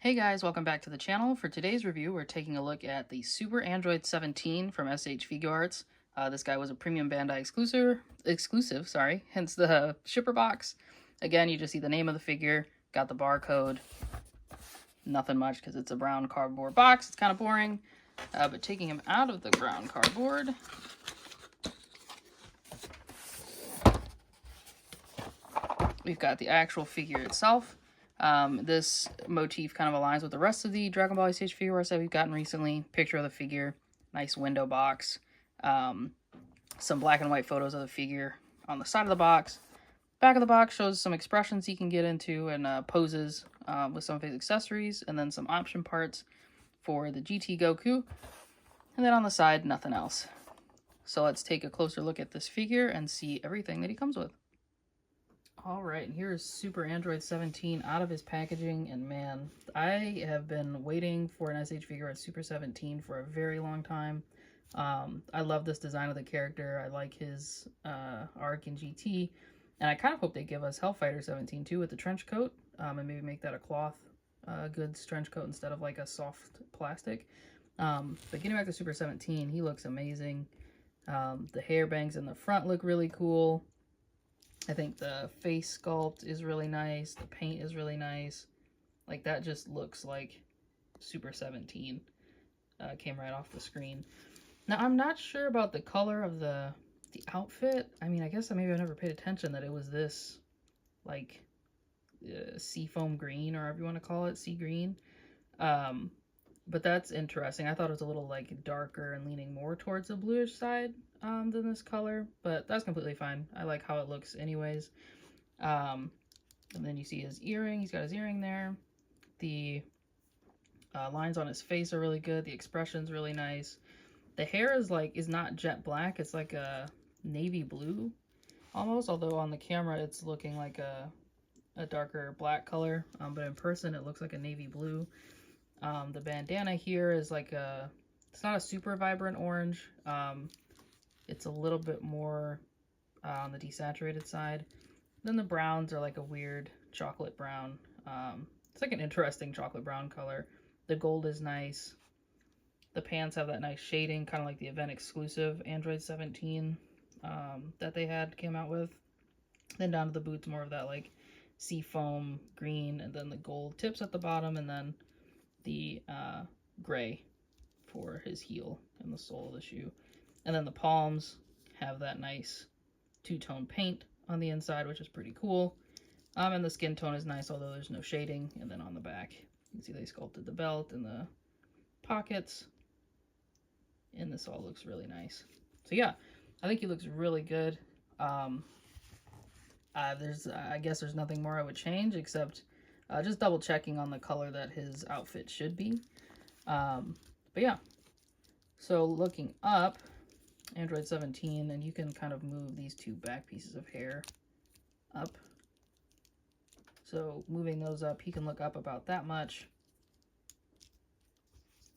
Hey guys, welcome back to the channel. For today's review, we're taking a look at the Super Android 17 from Figuarts. This guy was a premium Bandai exclusive, hence the shipper box. Again, you just see the name of the figure, got the barcode, nothing much because it's a brown cardboard box. It's kind of boring, but taking him out of the brown cardboard, we've got the actual figure itself. This motif kind of aligns with the rest of the Dragonball Stage Figuarts that we've gotten recently. Picture of the figure, nice window box, some black and white photos of the figure on the side of the box. Back of the box shows some expressions he can get into and poses with some of his accessories, and then some option parts for the GT Goku. And then on the side, nothing else. So let's take a closer look at this figure and see everything that he comes with. Alright, and here's Super Android 17 out of his packaging, and man, I have been waiting for an SH figure at Super 17 for a very long time. I love this design of the character. I like his arc in GT, and I kind of hope they give us Hellfighter 17 too with the trench coat, and maybe make that a cloth goods trench coat instead of like a soft plastic. But getting back to Super 17, he looks amazing. The hair bangs in the front look really cool. I think the face sculpt is really nice. The paint is really nice. Like, that just looks like Super 17. Came right off the screen. Now, I'm not sure about the color of the outfit. I mean, I guess maybe I never paid attention that it was this, like, seafoam green, or whatever you want to call it, sea green. But that's interesting. I thought it was a little, like, darker and leaning more towards the bluish side than this color, but that's completely fine. I like how it looks anyways. And then you see his earring. He's got his earring there. The lines on his face are really good. The expression's really nice. The hair is not jet black. It's like a navy blue almost, although on the camera it's looking like a darker black color, but in person it looks like a navy blue. The bandana here is like it's not a super vibrant orange. It's a little bit more on the desaturated side. Then the browns are like a weird chocolate brown. It's like an interesting chocolate brown color. The gold is nice. The pants have that nice shading, kind of like the event exclusive Android 17 that they came out with. Then down to the boots, more of that like seafoam green, and then the gold tips at the bottom, and then the gray for his heel and the sole of the shoe. And then the palms have that nice two-tone paint on the inside, which is pretty cool. And the skin tone is nice, although there's no shading. And then on the back, you can see they sculpted the belt and the pockets. And this all looks really nice. So yeah, I think he looks really good. I guess there's nothing more I would change except just double checking on the color that his outfit should be. But yeah, so looking up Android 17, and you can kind of move these two back pieces of hair up. So moving those up, he can look up about that much,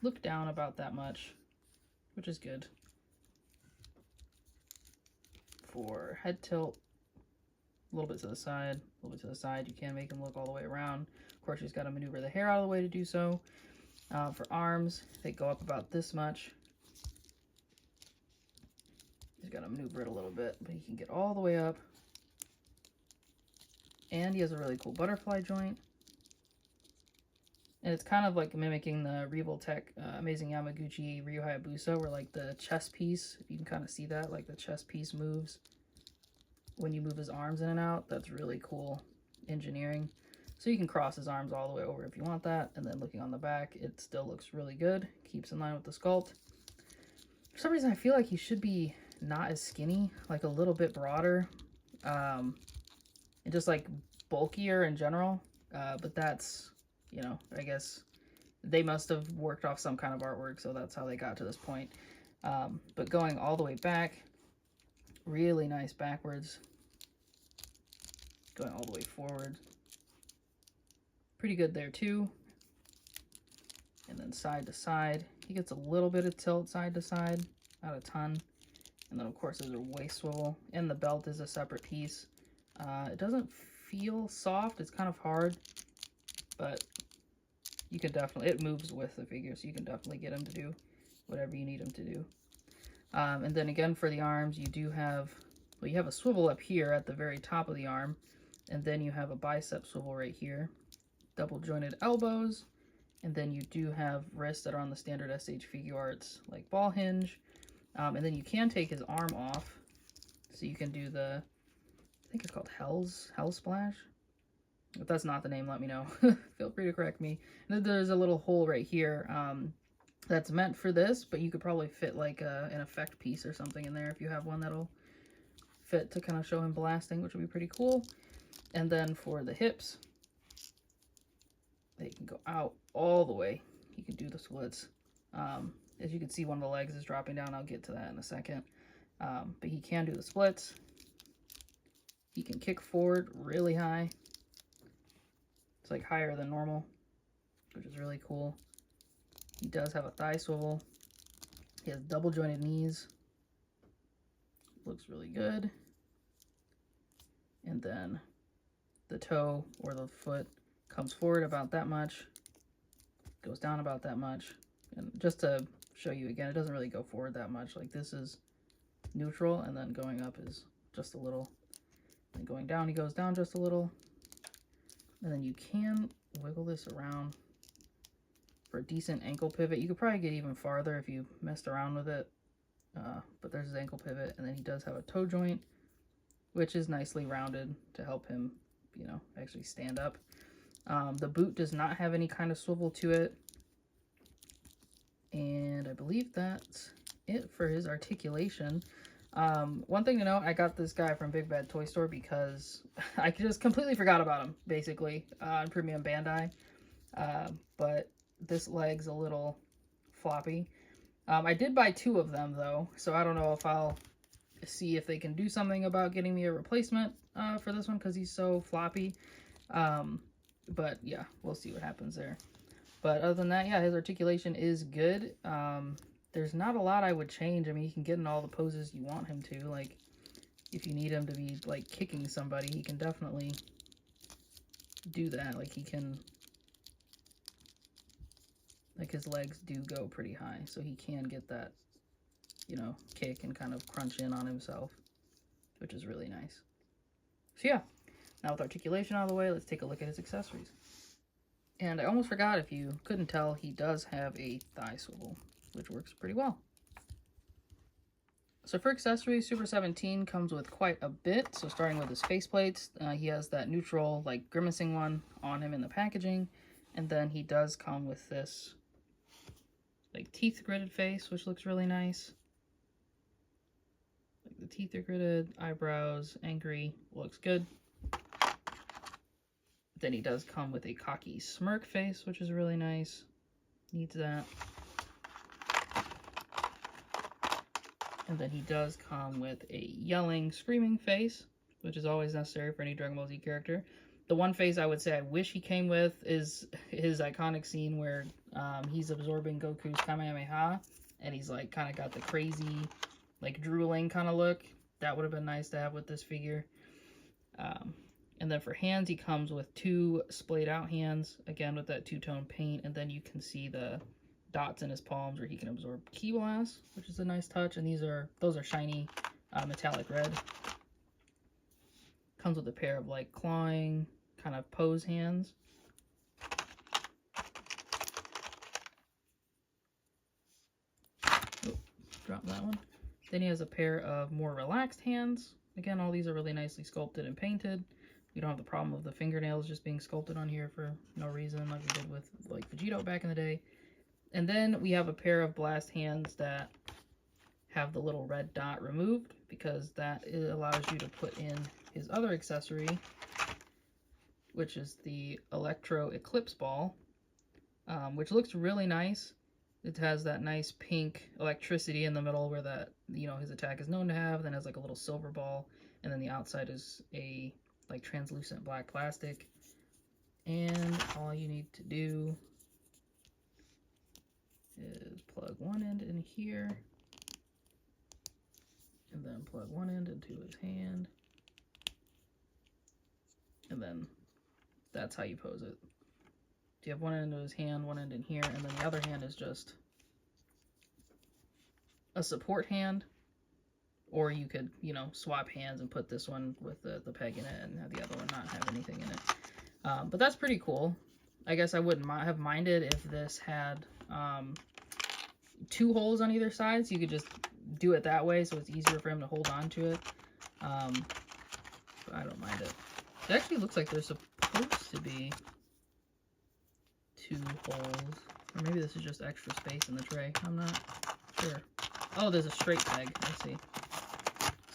look down about that much, which is good. For head tilt, a little bit to the side, a little bit to the side. You can make him look all the way around. Of course, he's got to maneuver the hair out of the way to do so. For arms, they go up about this much. He's got to maneuver it a little bit, but he can get all the way up. And he has a really cool butterfly joint. And it's kind of like mimicking the Revoltech Amazing Yamaguchi Ryu Hayabusa, where like the chest piece, if you can kind of see that, like the chest piece moves when you move his arms in and out. That's really cool engineering. So you can cross his arms all the way over if you want that. And then looking on the back, it still looks really good. Keeps in line with the sculpt. For some reason, I feel like he should be not as skinny, like a little bit broader. And just like bulkier in general. But that's, you know, I guess they must have worked off some kind of artwork, so that's how they got to this point. But going all the way back, really nice backwards. Going all the way forward. Pretty good there too. And then side to side. He gets a little bit of tilt side to side, not a ton. And then of course there's a waist swivel, and the belt is a separate piece. It doesn't feel soft, it's kind of hard, but you can definitely, it moves with the figure, so you can definitely get him to do whatever you need him to do. And then again, for the arms, you do have, well, you have a swivel up here at the very top of the arm, and then you have a bicep swivel right here, double jointed elbows, and then you do have wrists that are on the standard SH Figuarts, like ball hinge. And then you can take his arm off, so you can do the, I think it's called Hell Splash. If that's not the name, let me know. Feel free to correct me. And then there's a little hole right here that's meant for this, but you could probably fit like an effect piece or something in there if you have one that'll fit to kind of show him blasting, which would be pretty cool. And then for the hips, they can go out all the way. You can do the splits. As you can see, one of the legs is dropping down. I'll get to that in a second. But he can do the splits. He can kick forward really high. It's like higher than normal, which is really cool. He does have a thigh swivel. He has double jointed knees. Looks really good. And then the toe or the foot comes forward about that much, goes down about that much. And just to show you again, it doesn't really go forward that much. Like this is neutral, and then going up is just a little. And going down, he goes down just a little. And then you can wiggle this around for a decent ankle pivot. You could probably get even farther if you messed around with it. But there's his ankle pivot, and then he does have a toe joint, which is nicely rounded to help him, you know, actually stand up. The boot does not have any kind of swivel to it. And I believe that's it for his articulation. One thing to note, I got this guy from Big Bad Toy Store because I just completely forgot about him, basically, on Premium Bandai. But this leg's a little floppy. I did buy 2 of them, though, so I don't know if I'll see if they can do something about getting me a replacement for this one because he's so floppy. But yeah, we'll see what happens there. But other than that, yeah, his articulation is good. There's not a lot I would change. I mean, he can get in all the poses you want him to. Like, if you need him to be, like, kicking somebody, he can definitely do that. Like, he can... Like, his legs do go pretty high, so he can get that, you know, kick and kind of crunch in on himself, which is really nice. So, yeah. Now, with articulation out of the way, let's take a look at his accessories. And I almost forgot, if you couldn't tell, he does have a thigh swivel, which works pretty well. So for accessories, Super 17 comes with quite a bit. So starting with his faceplates, he has that neutral, like, grimacing one on him in the packaging. And then he does come with this, like, teeth gridded face, which looks really nice. Like, the teeth are gridded, eyebrows, angry, looks good. Then he does come with a cocky smirk face, which is really nice. Needs that. And then he does come with a yelling, screaming face, which is always necessary for any Dragon Ball Z character. The one face I would say I wish he came with is his iconic scene where he's absorbing Goku's Kamehameha, and he's like kind of got the crazy, like, drooling kind of look. That would have been nice to have with this figure. And then for hands, he comes with 2 splayed out hands, again with that 2-tone paint, and then you can see the dots in his palms where he can absorb Ki Blast, which is a nice touch, and those are shiny metallic red. Comes with a pair of, like, clawing kind of pose hands. Oh, dropped that one. Then he has a pair of more relaxed hands. Again, all these are really nicely sculpted and painted. We don't have the problem of the fingernails just being sculpted on here for no reason, like we did with, like, Vegito back in the day. And then we have a pair of blast hands that have the little red dot removed, because that allows you to put in his other accessory, which is the Electro Eclipse Ball, which looks really nice. It has that nice pink electricity in the middle where that, you know, his attack is known to have, then has like a little silver ball, and then the outside is a, like, translucent black plastic. And all you need to do is plug one end in here, and then plug one end into his hand, and then that's how you pose it. Do you have one end of his hand, one end in here, and then the other hand is just a support hand. Or you could, you know, swap hands and put this one with the peg in it and have the other one not have anything in it. But that's pretty cool. I guess I wouldn't have minded if this had 2 holes on either side, so you could just do it that way so it's easier for him to hold on to it. But I don't mind it. It actually looks like there's supposed to be 2 holes. Or maybe this is just extra space in the tray. I'm not sure. Oh, there's a straight peg. I see.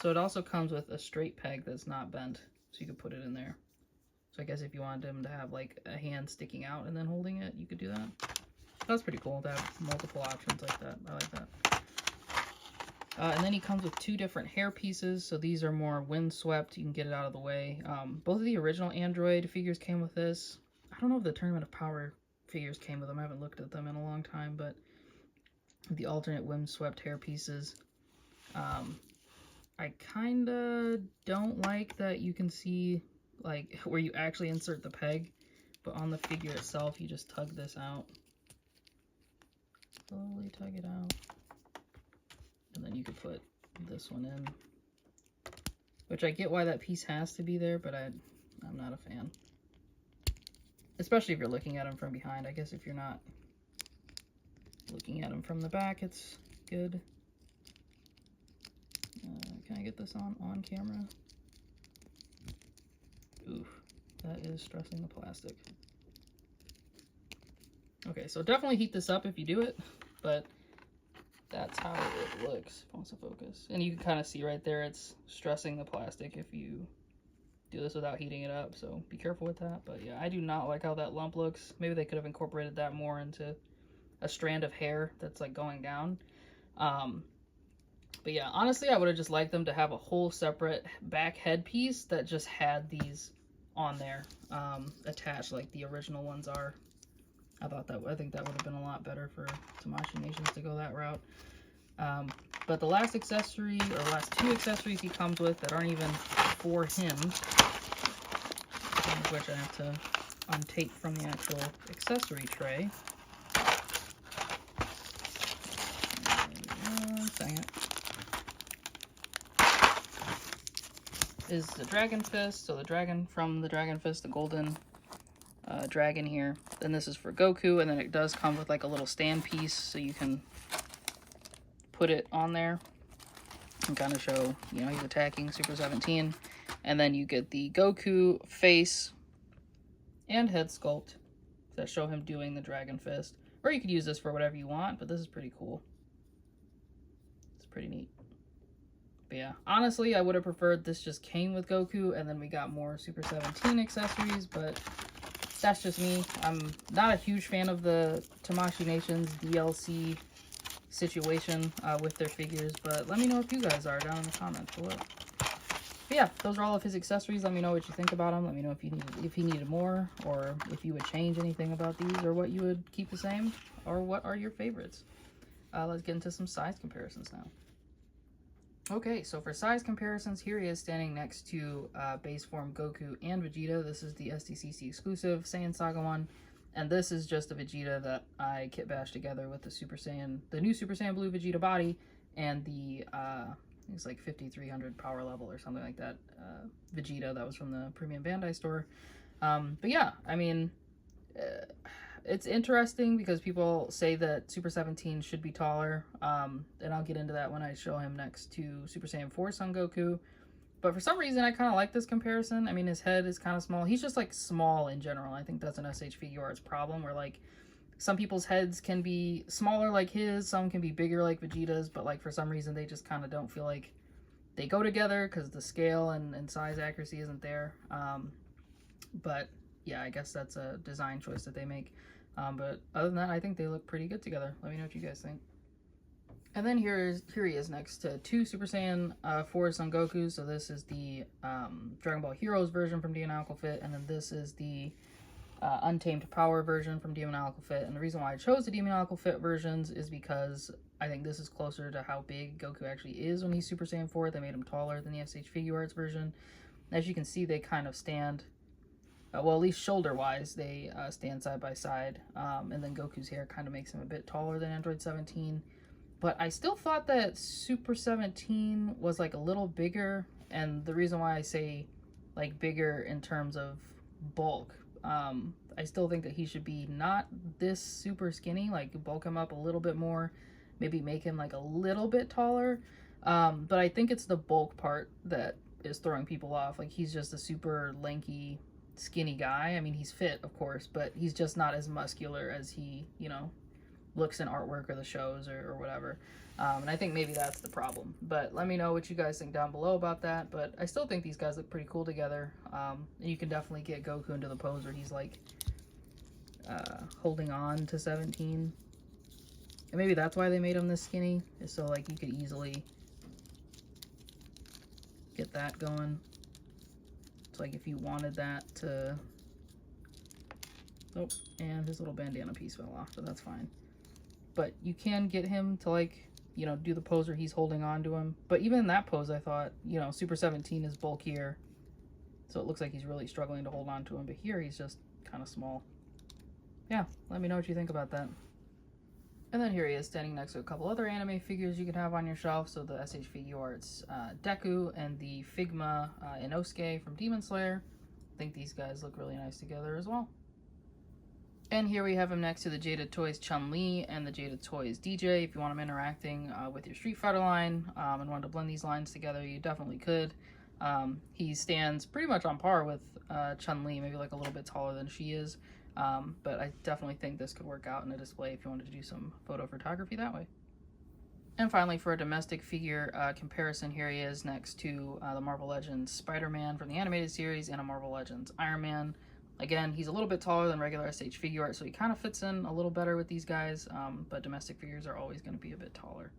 So it also comes with a straight peg that's not bent, so you could put it in there. So I guess if you wanted him to have like a hand sticking out and then holding it, you could do that. That's pretty cool to have multiple options like that. I like that. And then he comes with 2 different hair pieces. So these are more windswept. You can get it out of the way. Both of the original Android figures came with this. I don't know if the Tournament of Power figures came with them. I haven't looked at them in a long time, but the alternate windswept hair pieces. I kind of don't like that you can see like where you actually insert the peg, but on the figure itself you just tug this out. Slowly tug it out. And then you could put this one in. Which I get why that piece has to be there, but I'm not a fan. Especially if you're looking at him from behind. I guess if you're not looking at him from the back, it's good. Can I get this on camera? Oof, that is stressing the plastic. Okay, so definitely heat this up if you do it, but that's how it looks. If it wants to focus. And you can kind of see right there, it's stressing the plastic if you do this without heating it up, so be careful with that. But yeah, I do not like how that lump looks. Maybe they could have incorporated that more into a strand of hair that's like going down. But yeah, honestly, I would have just liked them to have a whole separate back headpiece that just had these on there attached like the original ones are. I think that would have been a lot better for Tamashii Nations to go that route. But the last accessory, or last 2 accessories he comes with that aren't even for him, which I have to untape from the actual accessory tray. One second. Is the Dragon Fist, so the dragon from the Dragon Fist, the golden dragon here. Then this is for Goku, and then it does come with like a little stand piece so you can put it on there and kind of show, you know, he's attacking Super 17. And then you get the Goku face and head sculpt that show him doing the Dragon Fist. Or you could use this for whatever you want, but this is pretty cool. It's pretty neat. But yeah, honestly, I would have preferred this just came with Goku and then we got more Super 17 accessories, but that's just me. I'm not a huge fan of the Tamashii Nations DLC situation with their figures, but let me know if you guys are down in the comments below. But yeah, those are all of his accessories. Let me know what you think about them. Let me know if he needed more, or if you would change anything about these, or what you would keep the same, or what are your favorites. Let's get into some size comparisons now. Okay, so for size comparisons, here he is standing next to base form Goku and Vegeta. This is the SDCC exclusive Saiyan Saga one, and this is just a Vegeta that I kit bashed together with the new Super Saiyan Blue Vegeta body, and the it's like 5300 power level or something like that Vegeta that was from the Premium Bandai store. But yeah, I mean, it's interesting because people say that Super 17 should be taller, and I'll get into that when I show him next to Super Saiyan 4 Son Goku. But for some reason, I kind of like this comparison. I mean, his head is kind of small. He's just like small in general. I think that's an SH Figuarts problem, where like some people's heads can be smaller like his, some can be bigger like Vegeta's, but like for some reason they just kind of don't feel like they go together because the scale and size accuracy isn't there. But yeah, I guess that's a design choice that they make. But other than that, I think they look pretty good together. Let me know what you guys think. And then here he is next to 2 Super Saiyan 4 Son Goku. So this is the Dragon Ball Heroes version from Diamond Fit, and then this is the Untamed Power version from Diamond Fit. And the reason why I chose the Diamond Fit versions is because I think this is closer to how big Goku actually is when he's Super Saiyan 4. They made him taller than the SH Figuarts version. As you can see, they kind of stand well, at least shoulder-wise, they stand side by side. And then Goku's hair kind of makes him a bit taller than Android 17. But I still thought that Super 17 was like a little bigger. And the reason why I say like bigger in terms of bulk, I still think that he should be not this super skinny, like bulk him up a little bit more, maybe make him like a little bit taller. But I think it's the bulk part that is throwing people off. Like he's just a super lanky, skinny guy. I mean, he's fit, of course, but he's just not as muscular as he, you know, looks in artwork or the shows or whatever. And I think maybe that's the problem. But let me know what you guys think down below about that. But I still think these guys look pretty cool together. And you can definitely get Goku into the pose where he's like holding on to 17. And maybe that's why they made him this skinny, is so like you could easily get that going. It's like if you wanted that to... Oh, and his little bandana piece fell off, but that's fine. But you can get him to, like, you know, do the pose where he's holding on to him. But even in that pose, I thought, you know, Super 17 is bulkier, so it looks like he's really struggling to hold on to him. But here, he's just kind of small. Yeah, let me know what you think about that. And then here he is standing next to a couple other anime figures you can have on your shelf. So the SH Figuarts Deku and the Figma Inosuke from Demon Slayer. I think these guys look really nice together as well. And here we have him next to the Jada Toys Chun-Li and the Jada Toys DJ. If you want him interacting with your Street Fighter line and want to blend these lines together, you definitely could. He stands pretty much on par with Chun-Li, maybe like a little bit taller than she is. But I definitely think this could work out in a display if you wanted to do some photo photography that way. And finally, for a domestic figure comparison, here he is next to the Marvel Legends Spider-Man from the animated series and a Marvel Legends Iron Man. Again, he's a little bit taller than regular SH Figuarts, so he kind of fits in a little better with these guys, but domestic figures are always going to be a bit taller.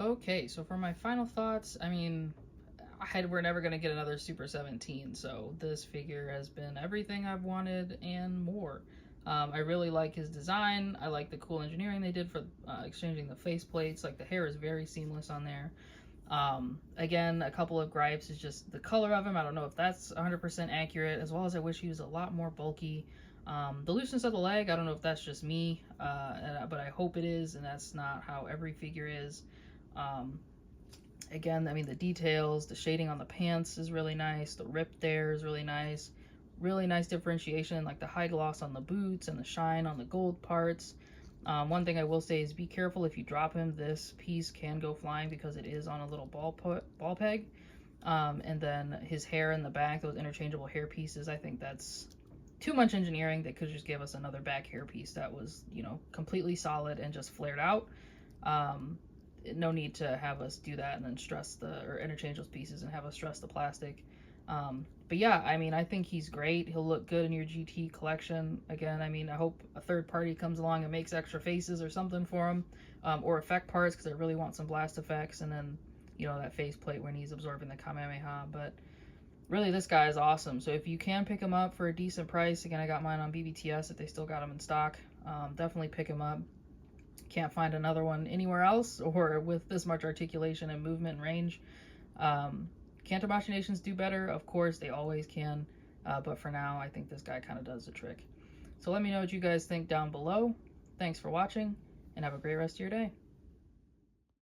Okay, so for my final thoughts, I mean, we're never going to get another Super 17, so this figure has been everything I've wanted and more. I really like his design. I like the cool engineering they did for exchanging the face plates. Like, the hair is very seamless on there. Again, a couple of gripes is just the color of him. I don't know if that's 100% accurate, as well as I wish he was a lot more bulky. The looseness of the leg, I don't know if that's just me, but I hope it is, and that's not how every figure is. Again, I mean, the details, the shading on the pants is really nice. The rip there is really nice. Really nice differentiation, like the high gloss on the boots and the shine on the gold parts. One thing I will say is be careful if you drop him. This piece can go flying because it is on a little ball peg. And then his hair in the back, those interchangeable hair pieces, I think that's too much engineering. They could just give us another back hair piece that was, you know, completely solid and just flared out. No need to have us do that and then stress or interchange those pieces and have us stress the plastic. But yeah, I mean, I think he's great. He'll look good in your GT collection. Again, I mean, I hope a third party comes along and makes extra faces or something for him, or effect parts, because I really want some blast effects, and then, you know, that face plate when he's absorbing the Kamehameha. But really, this guy is awesome. So if you can pick him up for a decent price, again, I got mine on BBTS if they still got him in stock. Definitely pick him up. Can't find another one anywhere else, or with this much articulation and movement and range. Can Tamashii Nations do better? Of course, they always can. But for now, I think this guy kind of does the trick. So let me know what you guys think down below. Thanks for watching, and have a great rest of your day.